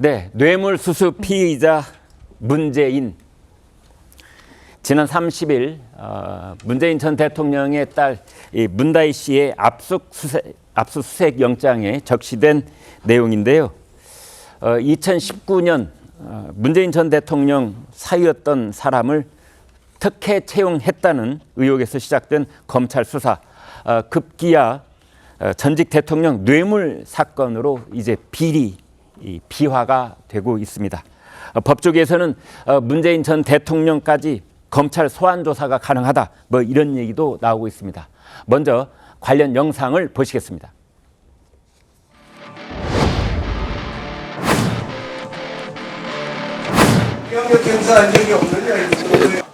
네, 뇌물수수 피의자 문재인. 지난 30일 문재인 전 대통령의 딸 문다희 씨의 압수수색 영장에 적시된 내용인데요. 2019년 문재인 전 대통령 사위였던 사람을 특혜 채용했다는 의혹에서 시작된 검찰 수사. 급기야 전직 대통령 뇌물 사건으로 이제 비화가 되고 있습니다. 법조계에서는 문재인 전 대통령까지 검찰 소환 조사가 가능하다, 뭐 이런 얘기도 나오고 있습니다. 먼저 관련 영상을 보시겠습니다. 영역 행사한 적이 없느냐?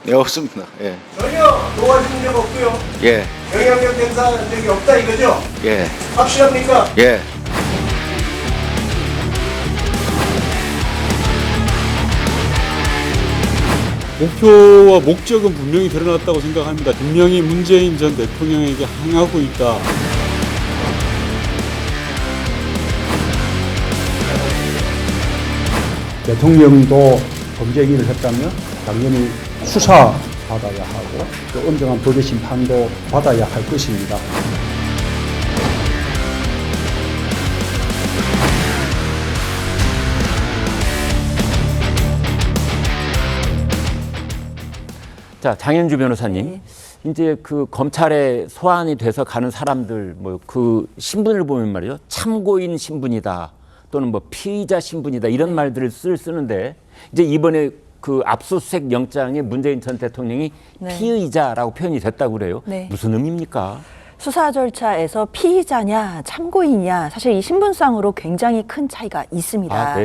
네, 없습니다. 예. 전혀 도와준 적 없고요. 예. 영향력 행사한 적이 없다 이거죠? 예. 확실합니까? 예. 목표와 목적은 분명히 드러났다고 생각합니다. 분명히 문재인 전 대통령에게 항하고 있다. 대통령도 범죄 행위를 했다면 당연히 수사받아야 하고 또 엄정한 법의 심판도 받아야 할 것입니다. 자, 장현주 변호사님, 이제 그 검찰에 소환이 돼서 가는 사람들 뭐 그 신분을 보면 말이죠, 참고인 신분이다 또는 뭐 피의자 신분이다 이런 말들을 쓰는데 이제 이번에 그 압수수색 영장에 문재인 전 대통령이 피의자라고 표현이 됐다고 그래요. 무슨 의미입니까? 수사 절차에서 피의자냐 참고인이냐 사실 이 신분상으로 굉장히 큰 차이가 있습니다.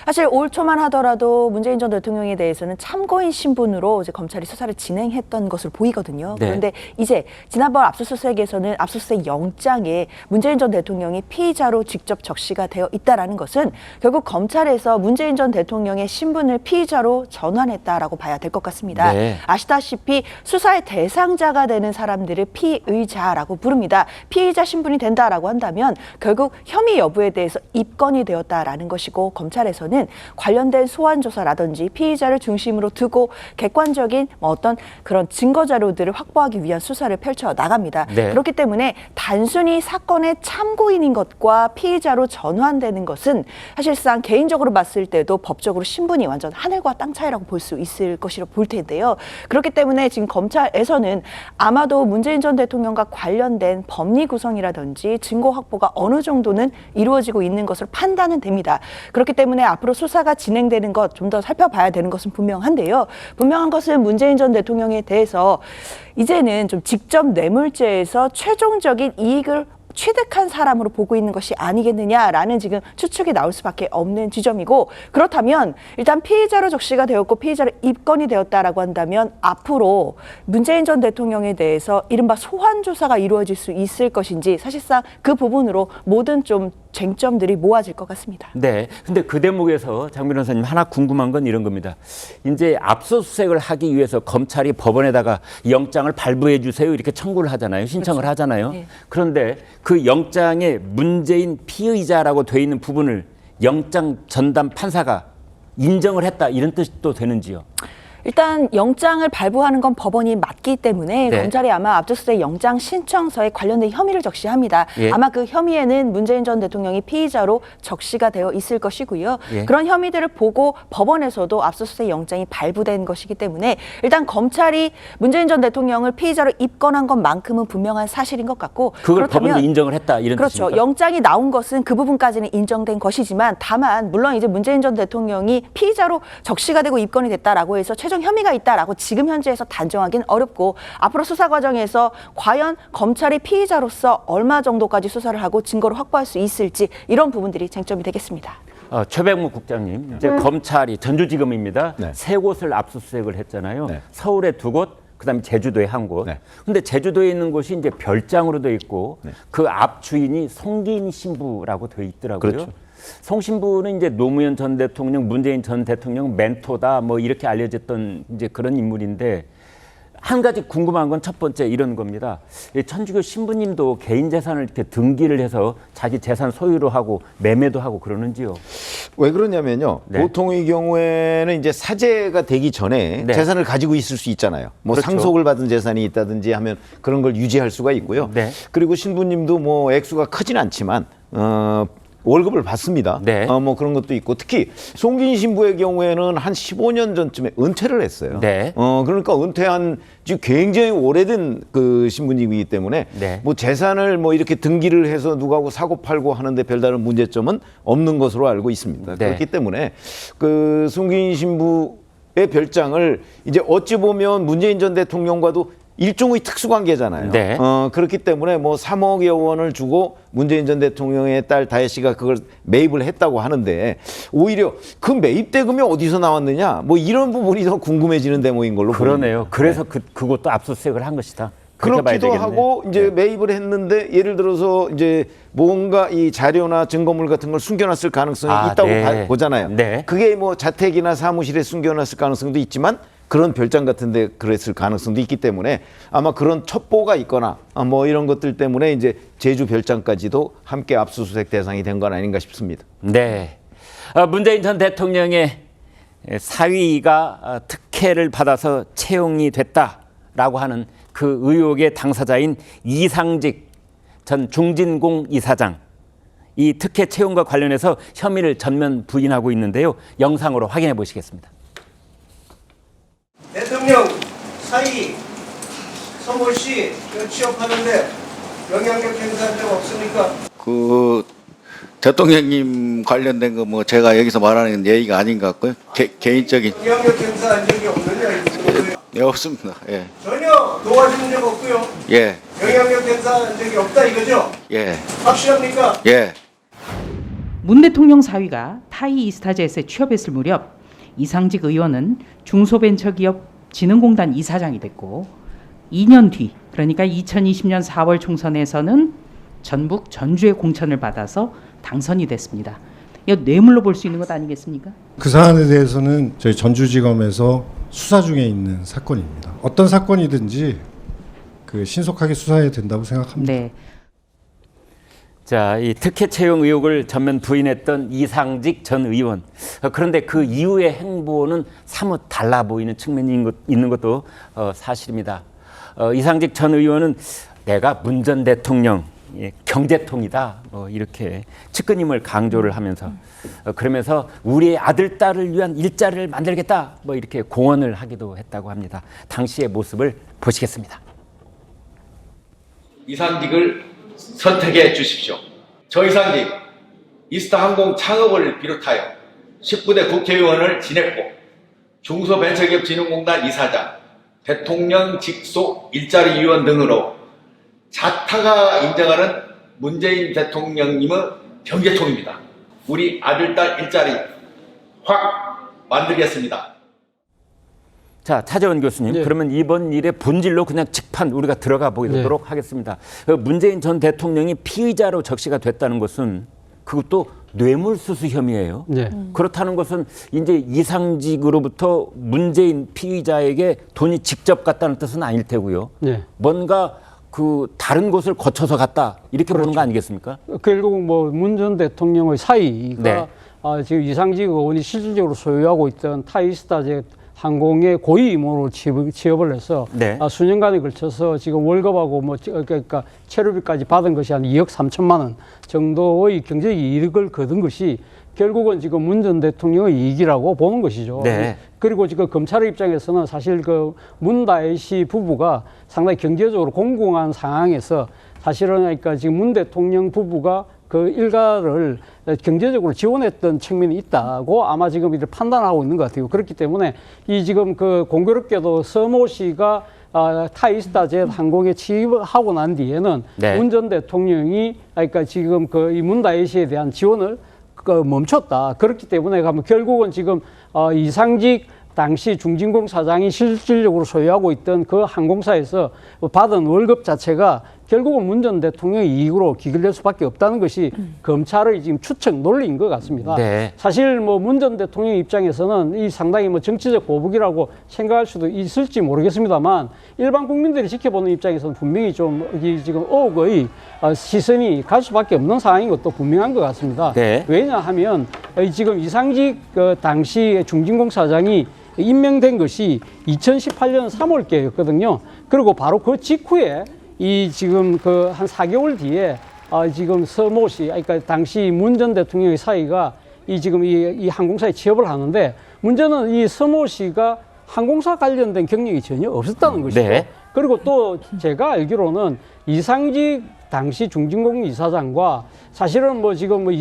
사실 올 초만 하더라도 문재인 전 대통령에 대해서는 참고인 신분으로 이제 검찰이 수사를 진행했던 것으로 보이거든요. 그런데 이제 지난번 압수수색에서는 압수수색 영장에 문재인 전 대통령이 피의자로 직접 적시가 되어 있다라는 것은 결국 검찰에서 문재인 전 대통령의 신분을 피의자로 전환했다라고 봐야 될 것 같습니다. 아시다시피 수사의 대상자가 되는 사람들을 피의자라고 부릅니다. 피의자 신분이 된다라고 한다면 결국 혐의 여부에 대해서 입건이 되었다라는 것이고 검찰에서는 관련된 소환 조사라든지 피의자를 중심으로 두고 객관적인 어떤 그런 증거 자료들을 확보하기 위한 수사를 펼쳐 나갑니다. 그렇기 때문에 단순히 사건의 참고인인 것과 피의자로 전환되는 것은 사실상 개인적으로 봤을 때도 법적으로 신분이 완전 하늘과 땅 차이라고 볼 수 있을 것이라 볼 텐데요. 그렇기 때문에 지금 검찰에서는 아마도 문재인 전 대통령과 관련된 법리 구성이라든지 증거 확보가 어느 정도는 이루어지고 있는 것으로 판단은 됩니다. 그렇기 때문에 앞으로 수사가 진행되는 것 좀 더 살펴봐야 되는 것은 분명한데요. 분명한 것은 문재인 전 대통령에 대해서 이제는 좀 직접 뇌물죄에서 최종적인 이익을 취득한 사람으로 보고 있는 것이 아니겠느냐라는 지금 추측이 나올 수밖에 없는 지점이고, 그렇다면 일단 피의자로 적시가 되었고 피의자로 입건이 되었다라고 한다면 앞으로 문재인 전 대통령에 대해서 이른바 소환 조사가 이루어질 수 있을 것인지 사실상 그 부분으로 모든 좀 쟁점들이 모아질 것 같습니다. 네. 근데 그 대목에서 장 변호사님 하나 궁금한 건 이런 겁니다. 이제 압수수색을 하기 위해서 검찰이 법원에다가 영장을 발부해 주세요 이렇게 청구를 하잖아요. 신청을 하잖아요. 그런데 그 영장에 문재인 피의자라고 돼 있는 부분을 영장 전담 판사가 인정을 했다 이런 뜻이 또 되는지요? 일단 영장을 발부하는 건 법원이 맞기 때문에 검찰이 아마 압수수색 영장 신청서에 관련된 혐의를 적시합니다. 아마 그 혐의에는 문재인 전 대통령이 피의자로 적시가 되어 있을 것이고요. 그런 혐의들을 보고 법원에서도 압수수색 영장이 발부된 것이기 때문에 일단 검찰이 문재인 전 대통령을 피의자로 입건한 것만큼은 분명한 사실인 것 같고, 그걸 법원도 인정을 했다 이런 뜻입니까? 그렇죠. 영장이 나온 것은 그 부분까지는 인정된 것이지만 다만 물론 이제 문재인 전 대통령이 피의자로 적시가 되고 입건이 됐다라고 해서 최종 혐의가 있다라고 지금 현재에서 단정하기는 어렵고, 앞으로 수사 과정에서 과연 검찰이 피의자로서 얼마 정도까지 수사를 하고 증거를 확보할 수 있을지 이런 부분들이 쟁점이 되겠습니다. 최백무 국장님, 이제 검찰이 전주지검입니다. 세 곳을 압수수색을 했잖아요. 서울에 2곳, 그다음에 제주도에 1곳. 근데 제주도에 있는 곳이 이제 별장으로 돼 있고 그 앞 주인이 송기인 신부라고 돼 있더라고요. 송 신부는 이제 노무현 전 대통령, 문재인 전 대통령 멘토다 뭐 이렇게 알려졌던 이제 그런 인물인데, 한 가지 궁금한 건 첫 번째 이런 겁니다. 천주교 신부님도 개인 재산을 이렇게 등기를 해서 자기 재산 소유로 하고 매매도 하고 그러는지요? 왜 그러냐면요. 네. 보통의 경우에는 이제 사재가 되기 전에 네. 재산을 가지고 있을 수 있잖아요. 뭐 그렇죠. 상속을 받은 재산이 있다든지 하면 그런 걸 유지할 수가 있고요. 네. 그리고 신부님도 뭐 액수가 크진 않지만 월급을 받습니다. 네. 뭐 그런 것도 있고 특히 송긴 신부의 경우에는 한 15년 전쯤에 은퇴를 했어요. 네. 그러니까 은퇴한 지 굉장히 오래된 그 신부님이기 때문에 네. 뭐 재산을 뭐 이렇게 등기를 해서 누구하고 사고 팔고 하는데 별다른 문제점은 없는 것으로 알고 있습니다. 네. 그렇기 때문에 그 송긴 신부의 별장을 이제 어찌 보면 문재인 전 대통령과도 일종의 특수관계잖아요. 네. 그렇기 때문에 뭐 3억여 원을 주고 문재인 전 대통령의 딸 다혜 씨가 그걸 매입을 했다고 하는데 오히려 그 매입 대금이 어디서 나왔느냐 뭐 이런 부분이 더 궁금해지는 대목인 걸로 그러네요. 보입니다. 그래서 그것도 압수수색을 한 것이다. 그렇게 봐야 그렇기도 되겠네. 하고 이제 매입을 했는데 예를 들어서 이제 뭔가 이 자료나 증거물 같은 걸 숨겨놨을 가능성이 있다고 네. 보잖아요. 네. 그게 뭐 자택이나 사무실에 숨겨놨을 가능성도 있지만 그런 별장 같은데 그랬을 가능성도 있기 때문에 아마 그런 첩보가 있거나 뭐 이런 것들 때문에 이제 제주 별장까지도 함께 압수수색 대상이 된 건 아닌가 싶습니다. 네. 문재인 전 대통령의 사위가 특혜를 받아서 채용이 됐다라고 하는 그 의혹의 당사자인 이상직 전 중진공 이사장. 이 특혜 채용과 관련해서 혐의를 전면 부인하고 있는데요. 영상으로 확인해 보시겠습니다. 대통령 사위 서모 씨 취업하는데 영향력 행사한 적 없습니까? 그 대통령님 관련된 거 뭐 제가 여기서 말하는 얘기가 아닌 것 같고요. 개인적인 영향력 행사한 적이 없느냐 이거예요. 네, 없습니다. 예. 전혀 도와준 적 없고요. 예. 영향력 행사한 적이 없다 이거죠? 예. 확실합니까? 예. 문 대통령 사위가 타이 이스타제스에 취업했을 무렵 이상직 의원은 중소벤처기업진흥공단 이사장이 됐고 2년 뒤 그러니까 2020년 4월 총선에서는 전북 전주의 공천을 받아서 당선이 됐습니다. 이거 뇌물로 볼 수 있는 것 아니겠습니까? 그 사안에 대해서는 저희 전주지검에서 수사 중에 있는 사건입니다. 어떤 사건이든지 그 신속하게 수사해야 된다고 생각합니다. 네. 자, 이 특혜 채용 의혹을 전면 부인했던 이상직 전 의원. 그런데 그 이후의 행보는 사뭇 달라 보이는 측면이 있는 것도 사실입니다. 이상직 전 의원은 내가 문 전 대통령 경제통이다 이렇게 측근임을 강조를 하면서 그러면서 우리의 아들 딸을 위한 일자리를 만들겠다 이렇게 공언을 하기도 했다고 합니다. 당시의 모습을 보시겠습니다. 이상직을 선택해 주십시오. 저 이상직 이스타항공 창업을 비롯하여 19대 국회의원을 지냈고 중소벤처기업진흥공단 이사장, 대통령 직속 일자리위원 등으로 자타가 인정하는 문재인 대통령님의 경제통입니다. 우리 아들, 딸 일자리 확 만들겠습니다. 자, 차재원 교수님, 네. 그러면 이번 일의 본질로 그냥 직판 우리가 들어가 보도록 네. 하겠습니다. 문재인 전 대통령이 피의자로 적시가 됐다는 것은 그것도 뇌물수수 혐의예요. 네. 그렇다는 것은 이제 이상직으로부터 문재인 피의자에게 돈이 직접 갔다는 뜻은 아닐 테고요. 네. 뭔가 그 다른 곳을 거쳐서 갔다 이렇게 보는 거 아니겠습니까? 결국 뭐 문 전 대통령의 사위가 네. 지금 이상직 의원이 실질적으로 소유하고 있던 타이스타제 항공의 고위 임원으로 취업을 해서 네. 수년간에 걸쳐서 지금 월급하고 뭐 그러니까 체류비까지 받은 것이 한 2억 3천만 원 정도의 경제 이익을 거둔 것이 결국은 지금 문 전 대통령의 이익이라고 보는 것이죠. 네. 그리고 지금 검찰의 입장에서는 사실 그 문다혜 씨 부부가 상당히 경제적으로 공공한 상황에서 사실은 그러니까 지금 문 대통령 부부가 그 일가를 경제적으로 지원했던 측면이 있다고 아마 지금 이렇게 판단하고 있는 것 같아요. 그렇기 때문에 이 지금 그 공교롭게도 서모 씨가 타이스타젯 항공에 취입하고 난 뒤에는 네. 문 전 대통령이 그러니까 지금 그 이 문다혜 씨에 대한 지원을 멈췄다. 그렇기 때문에 가면 결국은 지금 이상직 당시 중진공 사장이 실질적으로 소유하고 있던 그 항공사에서 받은 월급 자체가 결국은 문 전 대통령의 이익으로 귀결될 수밖에 없다는 것이 검찰의 지금 추측 논리인 것 같습니다. 네. 사실 뭐 문 전 대통령 입장에서는 이 상당히 뭐 정치적 보복이라고 생각할 수도 있을지 모르겠습니다만 일반 국민들이 지켜보는 입장에서는 분명히 좀 이 지금 의혹의 시선이 갈 수밖에 없는 상황인 것도 분명한 것 같습니다. 네. 왜냐하면 지금 이상직 그 당시 중진공 사장이 임명된 것이 2018년 3월께였거든요. 그리고 바로 그 직후에 이 지금 그 한 4개월 뒤에 지금 서모 씨, 그러니까 당시 문 전 대통령의 사이가 이 지금 이 항공사에 취업을 하는데 문제는 이 서모 씨가 항공사 관련된 경력이 전혀 없었다는 것이죠. 네. 그리고 또 제가 알기로는 이상직 당시 중진공 이사장과 사실은 뭐 지금 뭐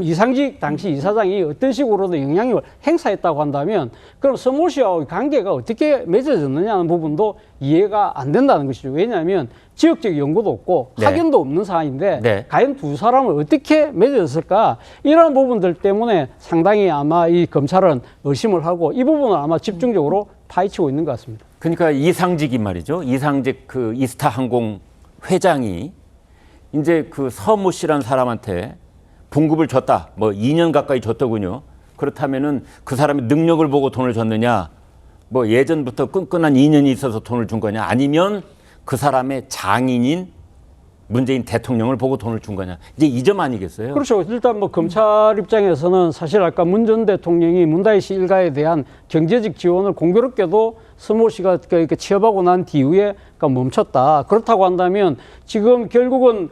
이상직 당시 이사장이 어떤 식으로든 영향력을 행사했다고 한다면 그럼 서모 씨와의 관계가 어떻게 맺어졌느냐는 부분도 이해가 안 된다는 것이죠. 왜냐하면 지역적 연고도 없고 네. 확인도 없는 사안인데 네. 과연 두 사람을 어떻게 맺어졌을까 이런 부분들 때문에 상당히 아마 이 검찰은 의심을 하고 이 부분을 아마 집중적으로 파헤치고 있는 것 같습니다. 그러니까 이상직이 말이죠. 이상직 그 이스타 항공 회장이 이제 그 서모 씨라는 사람한테 봉급을 줬다. 뭐 2년 가까이 줬더군요. 그렇다면은 그 사람의 능력을 보고 돈을 줬느냐? 뭐 예전부터 끈끈한 인연이 있어서 돈을 준 거냐? 아니면 그 사람의 장인인 문재인 대통령을 보고 돈을 준 거냐? 이제 이 점 아니겠어요? 그렇죠. 일단 뭐 검찰 입장에서는 사실 아까 문 전 대통령이 문다희 씨 일가에 대한 경제적 지원을 공교롭게도 서모 씨가 이렇게 취업하고 난 뒤에 멈췄다. 그렇다고 한다면 지금 결국은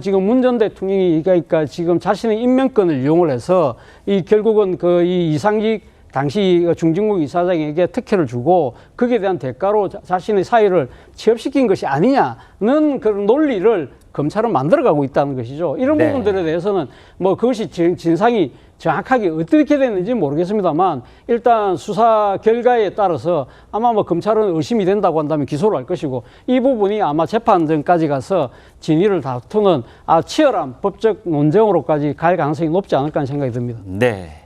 지금 문 전 대통령이 그러니까 지금 자신의 임명권을 이용을 해서 이 결국은 그 이 이상직 당시 중진국 이사장에게 특혜를 주고 거기에 대한 대가로 자신의 사위를 취업시킨 것이 아니냐는 그런 논리를 검찰은 만들어가고 있다는 것이죠. 이런 네. 부분들에 대해서는 뭐 그것이 진상이 정확하게 어떻게 됐는지 모르겠습니다만 일단 수사 결과에 따라서 아마 뭐 검찰은 의심이 된다고 한다면 기소를 할 것이고 이 부분이 아마 재판정까지 가서 진위를 다투는 치열한 법적 논쟁으로까지 갈 가능성이 높지 않을까 하는 생각이 듭니다. 네.